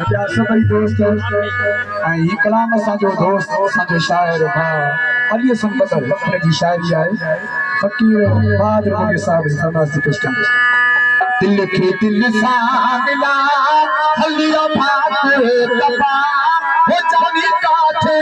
अच्छा सभई दोस्त ऐं कलाम असांजो दोस्त असांजो शाइर भाउ अली संबदर हुनजी शाइरी आहे फकीर बहादुर मोदी साहब जी फरमाइश थी पेश कनि दिल खे दिल सां मिला हलियो भात दबा हो जानी काथे